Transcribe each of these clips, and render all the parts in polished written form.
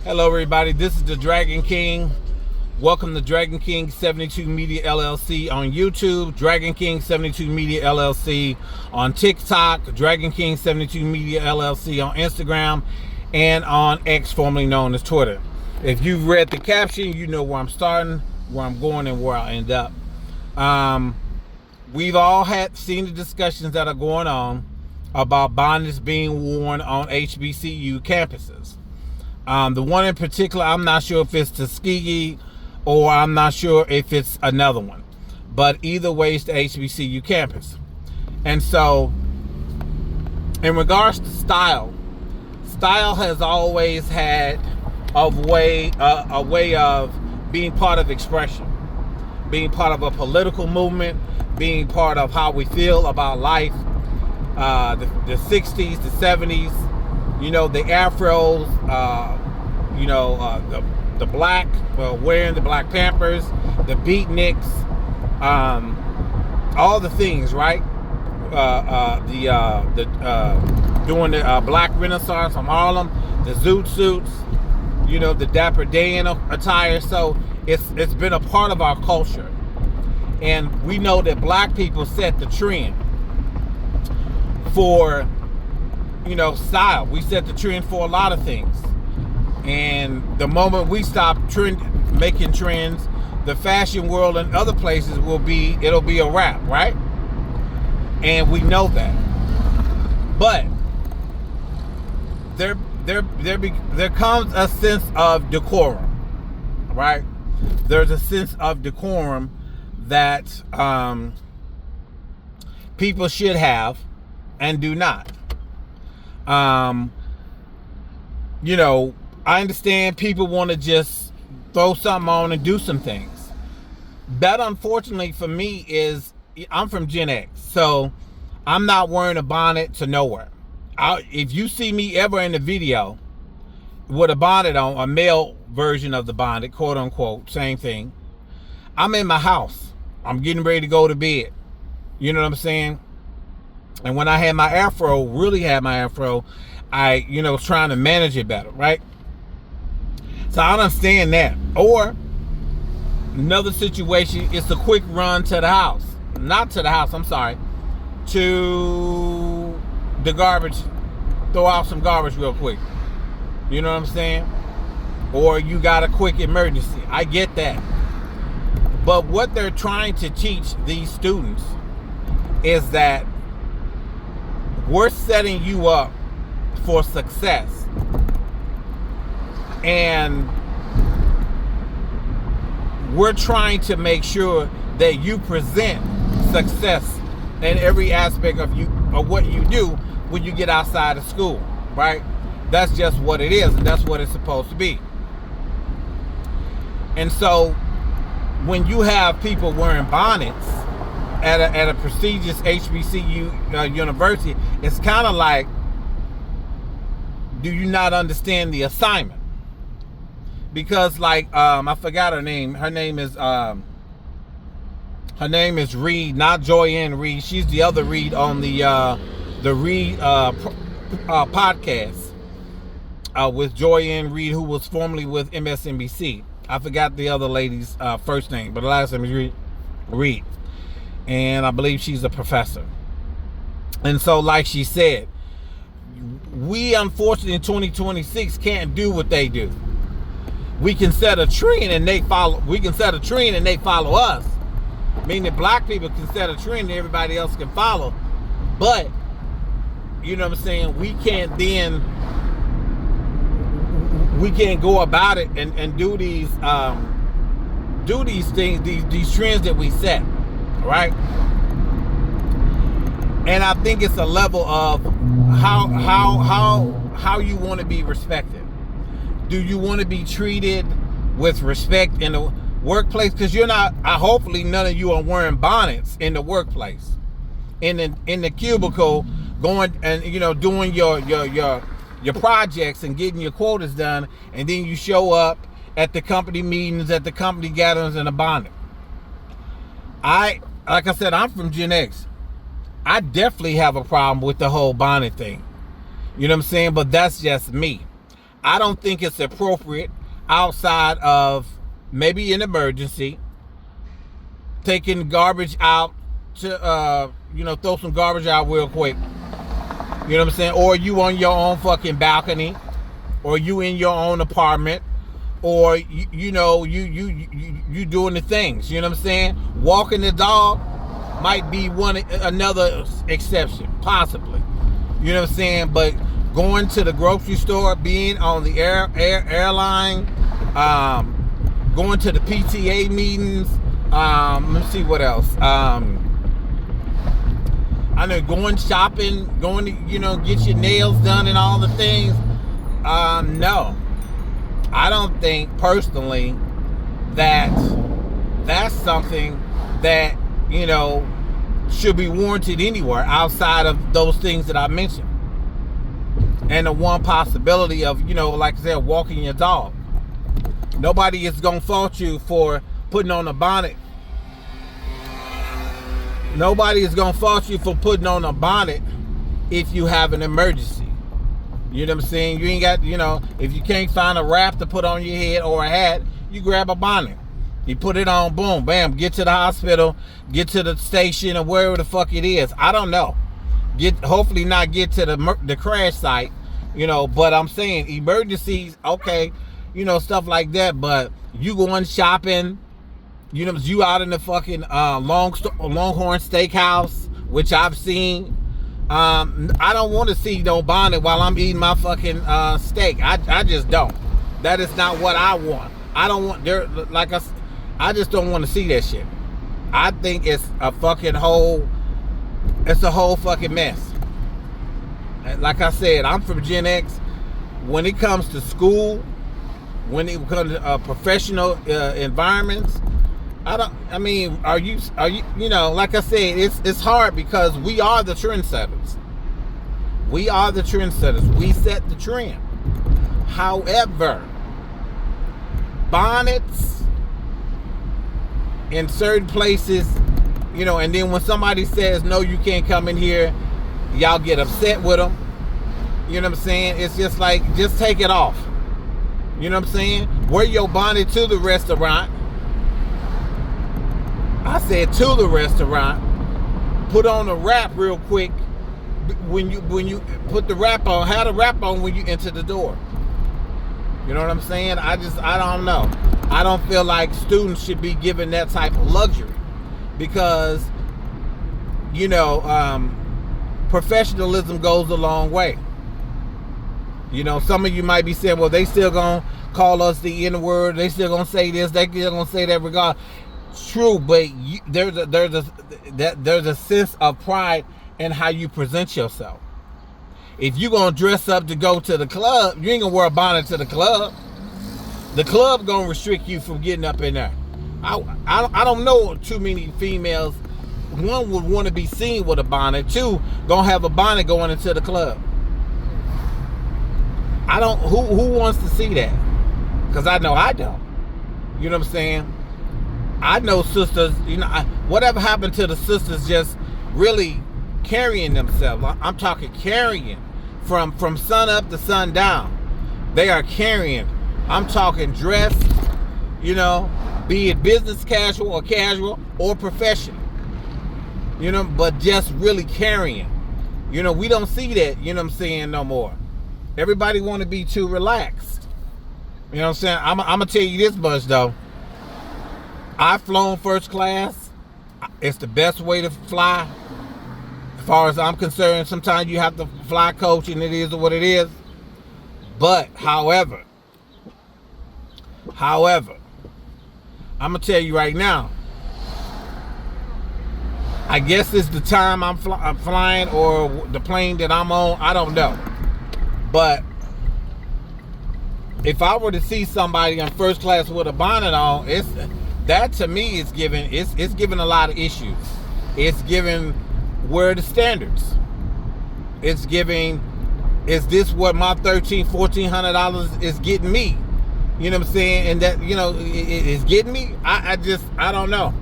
Hello, everybody. This is the Dragon King. Welcome to Dragon King 72 Media LLC on YouTube, Dragon King 72 Media LLC on TikTok, Dragon King 72 Media LLC on Instagram, and on X, formerly known as Twitter. If you've read the caption, you know where I'm starting, where I'm going, and where I'll end up. We've all seen the discussions that are going on about bonnets being worn on HBCU campuses. The one in particular, I'm not sure if it's Tuskegee or I'm not sure if it's another one. But either way, it's the HBCU campus. And so, in regards to style has always had a way of being part of expression, being part of a political movement, being part of how we feel about life. The 60s, the 70s, the afros, the black, wearing the Black Pampers, the beatniks, all the things, right? Doing the Black Renaissance from Harlem, the zoot suits, the Dapper Dan attire. So it's been a part of our culture, and we know that black people set the trend for style. We set the trend for a lot of things, and the moment we stop making trends, the fashion world and other places it'll be a wrap, right? And we know that. But there comes a sense of decorum, right? There's a sense of decorum that people should have and do not. I understand people want to just throw something on and do some things. That, unfortunately, for me is, I'm from Gen X, so I'm not wearing a bonnet to nowhere. If you see me ever in the video with a bonnet on, a male version of the bonnet, quote unquote, same thing, I'm in my house. I'm getting ready to go to bed. You know what I'm saying? And when I had my afro, I, was trying to manage it better, right? So I understand that. Or another situation, it's a quick run to the house. Not to the house, I'm sorry. To the garbage. Throw out some garbage real quick. You know what I'm saying? Or you got a quick emergency. I get that. But what they're trying to teach these students is that we're setting you up for success. And we're trying to make sure that you present success in every aspect of what you do when you get outside of school, right? That's just what it is, and that's what it's supposed to be. And so when you have people wearing bonnets at a prestigious HBCU university, it's kind of like, do you not understand the assignment? Because I forgot her name. Her name is Reed, not Joyanne Reed. She's the other Reed on the Reed podcast with Joyanne Reed, who was formerly with MSNBC. I forgot the other lady's first name, but the last name is Reed. And I believe she's a professor. And so, like she said, we unfortunately in 2026 can't do what they do. We can set a trend and they follow. We can set a trend and they follow us. Meaning black people can set a trend and everybody else can follow. But, you know what I'm saying, we can't go about it and do these things, these trends that we set. Right? And I think it's a level of how you want to be respected. Do you want to be treated with respect in the workplace? Because you're not, hopefully none of you are wearing bonnets in the workplace, in the cubicle, going and doing your projects and getting your quotas done, and then you show up at the company meetings, at the company gatherings in a bonnet. Like I said, I'm from Gen X. I definitely have a problem with the whole bonnet thing. You know what I'm saying? But that's just me. I don't think it's appropriate outside of maybe an emergency, taking garbage out to, throw some garbage out real quick. You know what I'm saying? Or you on your own fucking balcony, or you in your own apartment, or you doing the things. You know what I'm saying? Walking the dog might be another exception, possibly. You know what I'm saying? But going to the grocery store, being on the airline, going to the PTA meetings. Let me see what else. I know going shopping, going to, get your nails done and all the things. No. I don't think personally that that's something that, should be warranted anywhere outside of those things that I mentioned. And the one possibility of, like I said, walking your dog. Nobody is going to fault you for putting on a bonnet. Nobody is going to fault you for putting on a bonnet if you have an emergency. You know what I'm saying? You ain't got, if you can't find a wrap to put on your head or a hat, you grab a bonnet. You put it on, boom, bam, get to the hospital, get to the station or wherever the fuck it is. I don't know. Hopefully not get to the crash site, but I'm saying emergencies, okay, stuff like that. But you going shopping, you out in the fucking Longhorn Steakhouse, which I've seen. I don't want to see no bonnet while I'm eating my fucking steak. I just don't. That is not what I want. I don't want I just don't want to see that shit. I think it's a whole fucking mess. Like I said, I'm from Gen X. When it comes to school, when it comes to professional environments, are you like I said, it's hard because we are the trendsetters. We are the trendsetters. We set the trend. However, bonnets in certain places, and then when somebody says, no, you can't come in here, y'all get upset with them. You know what I'm saying? It's just like, just take it off. You know what I'm saying? Wear your bonnet to the restaurant. I said to the restaurant. Put on a wrap real quick when you put the wrap on. Have the wrap on when you enter the door. You know what I'm saying? I don't know. I don't feel like students should be given that type of luxury because, professionalism goes a long way. Some of you might be saying, well, they still gonna call us the N-word. They still gonna say this. They still gonna say that regard. True, but there's a sense of pride in how you present yourself. If you gonna dress up to go to the club, you ain't gonna wear a bonnet to the club. The club gonna restrict you from getting up in there. I don't know too many females. One would want to be seen with a bonnet. Two, gonna have a bonnet going into the club. Who wants to see that? Because I know I don't. You know what I'm saying? I know sisters, whatever happened to the sisters just really carrying themselves. I'm talking carrying from sun up to sun down. They are carrying. I'm talking dress, be it business casual or professional, but just really carrying. We don't see that, what I'm saying, no more. Everybody want to be too relaxed. You know what I'm saying? I'm going to tell you this much, though. I've flown first class. It's the best way to fly. As far as I'm concerned, sometimes you have to fly coach and it is what it is. But, however, I'm going to tell you right now, I guess it's the time I'm flying or the plane that I'm on. I don't know. But if I were to see somebody in first class with a bonnet on, that to me is giving a lot of issues. It's giving where are the standards. It's giving, is this what my $1,400 is getting me? You know what I'm saying? And that, it's getting me. I don't know.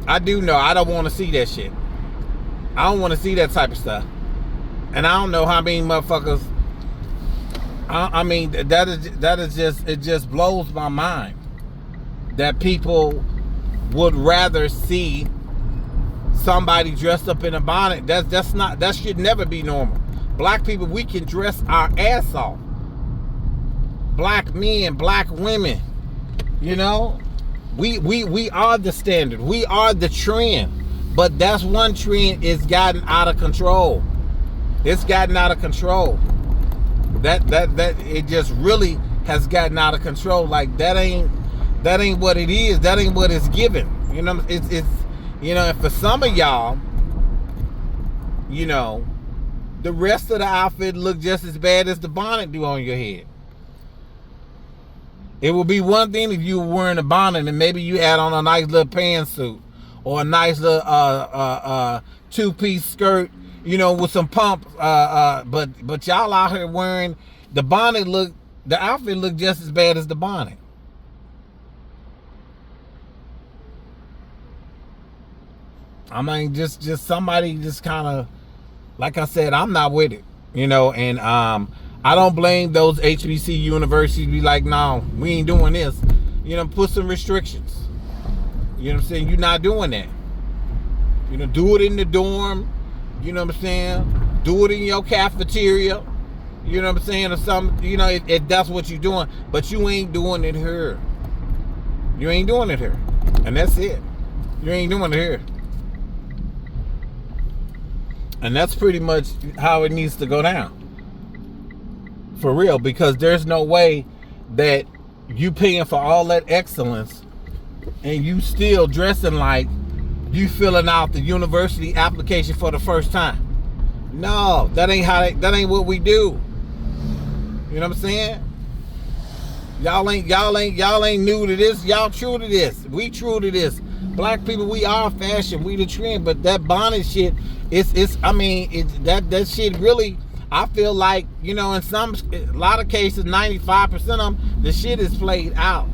I do know. I don't want to see that shit. I don't want to see that type of stuff. And I don't know how many motherfuckers, I mean, that is just, it just blows my mind that people would rather see somebody dressed up in a bonnet. That should never be normal. Black people, we can dress our ass off. Black men, black women, you know, we are the standard. We are the trend. But that's one trend is gotten out of control. It's gotten out of control. That it just really has gotten out of control. Like that ain't what it is. That ain't what it's given. You know, it's you know, and for some of y'all, you know, the rest of the outfit look just as bad as the bonnet do on your head. It would be one thing if you were wearing a bonnet and maybe you had on a nice little pantsuit or a nice little two-piece skirt, you know, with some pumps. But y'all out here wearing the bonnet the outfit look just as bad as the bonnet. I mean, just somebody just kind of, like I said, I'm not with it, you know, and I don't blame those HBC universities be like, no, we ain't doing this. You know, put some restrictions. You know what I'm saying? You're not doing that. You know, do it in the dorm. You know what I'm saying? Do it in your cafeteria. You know what I'm saying? Or something, you know, if that's what you're doing. But you ain't doing it here. You ain't doing it here. And that's it. You ain't doing it here. And that's pretty much how it needs to go down. For real, because there's no way that you paying for all that excellence and you still dressing like you filling out the university application for the first time. No, that ain't what we do. You know what I'm saying? Y'all ain't new to this. Y'all true to this. We true to this. Black people, we are fashion. We the trend. But that bonnet shit, that shit really, I feel like, you know, in a lot of cases, 95% of them, the shit is played out.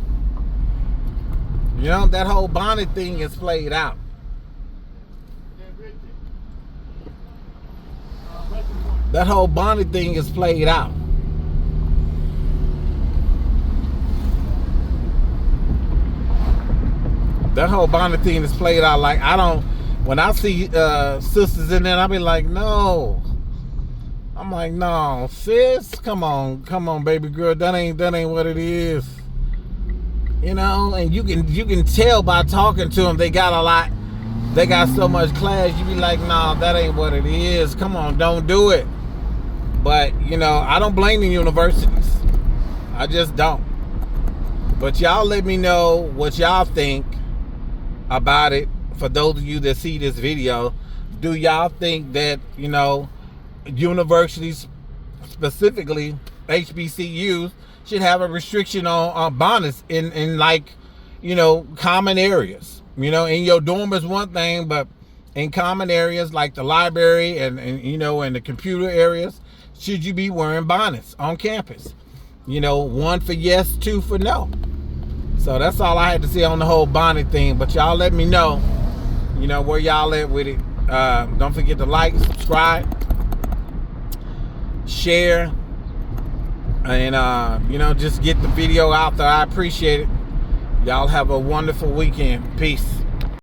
You know, that whole bonnet thing is played out. That whole bonnet thing is played out. That whole bonnet thing is played out. Like, when I see sisters in there, I be like, no. I'm like, no, sis, come on, baby girl, that ain't what it is. You know, and you can tell by talking to them, they got so much class. You be like, nah, that ain't what it is. Come on, don't do it. But, you know, I don't blame the universities. I just don't. But y'all let me know what y'all think about it. For those of you that see this video, do y'all think that, you know, universities, specifically HBCUs, should have a restriction on bonnets in like, you know, common areas? You know, in your dorm is one thing, but in common areas like the library and you know, in the computer areas, should you be wearing bonnets on campus? You know, 1 for yes, 2 for no. So that's all I had to say on the whole bonnet thing. But y'all let me know, you know, where y'all at with it. Don't forget to like, subscribe, share, and you know, just get the video out there. I appreciate it. Y'all have a wonderful weekend. Peace.